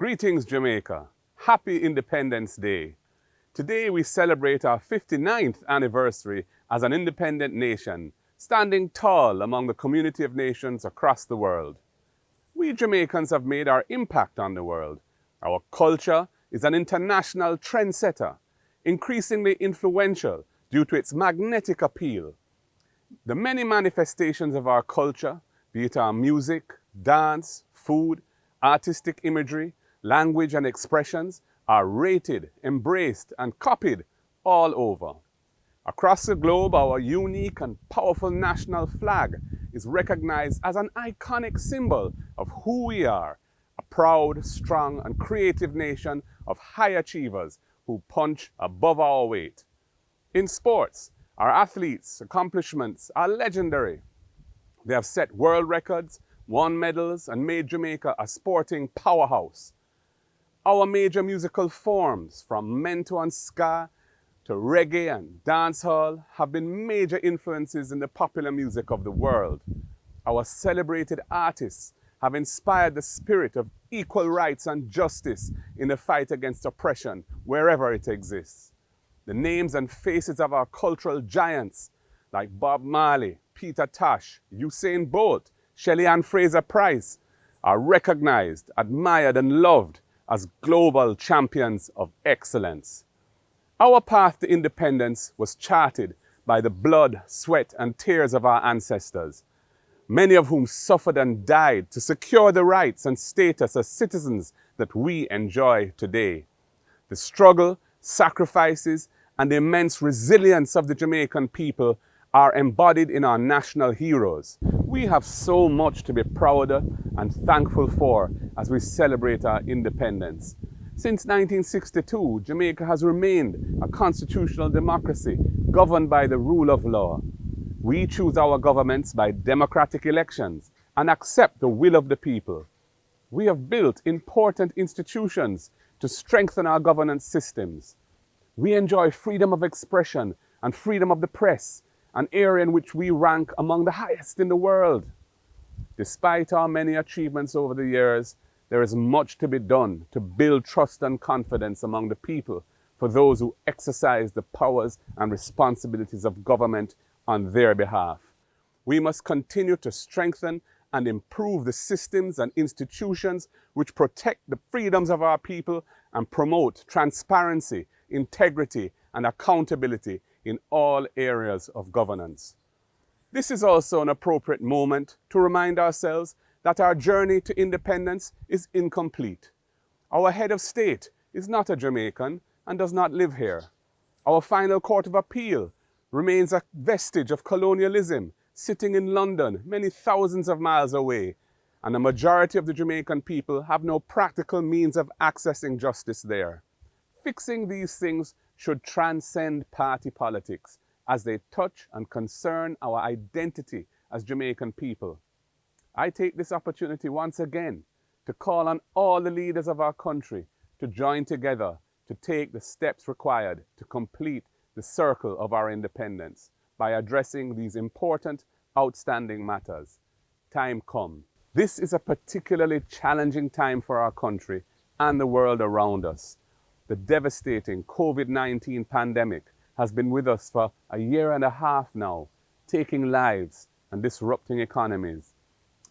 Greetings, Jamaica. Happy Independence Day. Today we celebrate our 59th anniversary as an independent nation, standing tall among the community of nations across the world. We Jamaicans have made our impact on the world. Our culture is an international trendsetter, increasingly influential due to its magnetic appeal. The many manifestations of our culture, be it our music, dance, food, artistic imagery, language and expressions, are rated, embraced and copied all over. Across the globe, our unique and powerful national flag is recognized as an iconic symbol of who we are, a proud, strong and creative nation of high achievers who punch above our weight. In sports, our athletes' accomplishments are legendary. They have set world records, won medals, and made Jamaica a sporting powerhouse. Our major musical forms, from mento and ska to reggae and dancehall, have been major influences in the popular music of the world. Our celebrated artists have inspired the spirit of equal rights and justice in the fight against oppression wherever it exists. The names and faces of our cultural giants like Bob Marley, Peter Tosh, Usain Bolt, Shelley Ann Fraser-Price are recognized, admired and loved as global champions of excellence. Our path to independence was charted by the blood, sweat and tears of our ancestors, many of whom suffered and died to secure the rights and status as citizens that we enjoy today. The struggle, sacrifices and the immense resilience of the Jamaican people are embodied in our national heroes. We have so much to be proud of and thankful for as we celebrate our independence. Since 1962, Jamaica has remained a constitutional democracy governed by the rule of law. We choose our governments by democratic elections and accept the will of the people. We have built important institutions to strengthen our governance systems. We enjoy freedom of expression and freedom of the press, an area in which we rank among the highest in the world. Despite our many achievements over the years, there is much to be done to build trust and confidence among the people for those who exercise the powers and responsibilities of government on their behalf. We must continue to strengthen and improve the systems and institutions which protect the freedoms of our people and promote transparency, integrity and accountability in all areas of governance. This is also an appropriate moment to remind ourselves that our journey to independence is incomplete. Our head of state is not a Jamaican and does not live here. Our final court of appeal remains a vestige of colonialism, sitting in London, many thousands of miles away, and a majority of the Jamaican people have no practical means of accessing justice there. Fixing these things should transcend party politics as they touch and concern our identity as Jamaican people. I take this opportunity once again to call on all the leaders of our country to join together to take the steps required to complete the circle of our independence by addressing these important, outstanding matters. Time come. This is a particularly challenging time for our country and the world around us. The devastating COVID-19 pandemic has been with us for a year and a half now, taking lives and disrupting economies.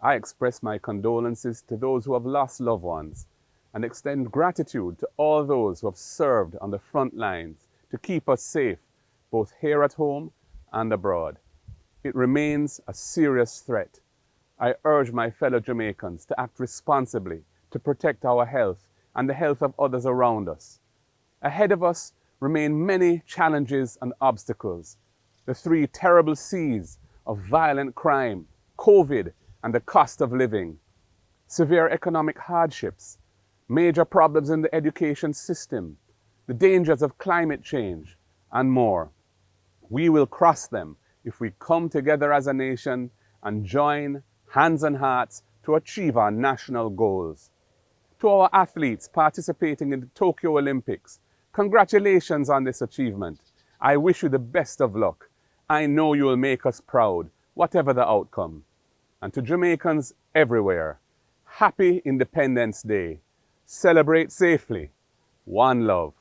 I express my condolences to those who have lost loved ones and extend gratitude to all those who have served on the front lines to keep us safe, both here at home and abroad. It remains a serious threat. I urge my fellow Jamaicans to act responsibly to protect our health and the health of others around us. Ahead of us remain many challenges and obstacles. The three terrible C's of violent crime, COVID, and the cost of living, severe economic hardships, major problems in the education system, the dangers of climate change, and more. We will cross them if we come together as a nation and join hands and hearts to achieve our national goals. To our athletes participating in the Tokyo Olympics, congratulations on this achievement. I wish you the best of luck. I know you will make us proud, whatever the outcome. And to Jamaicans everywhere, Happy Independence Day. Celebrate safely. One love.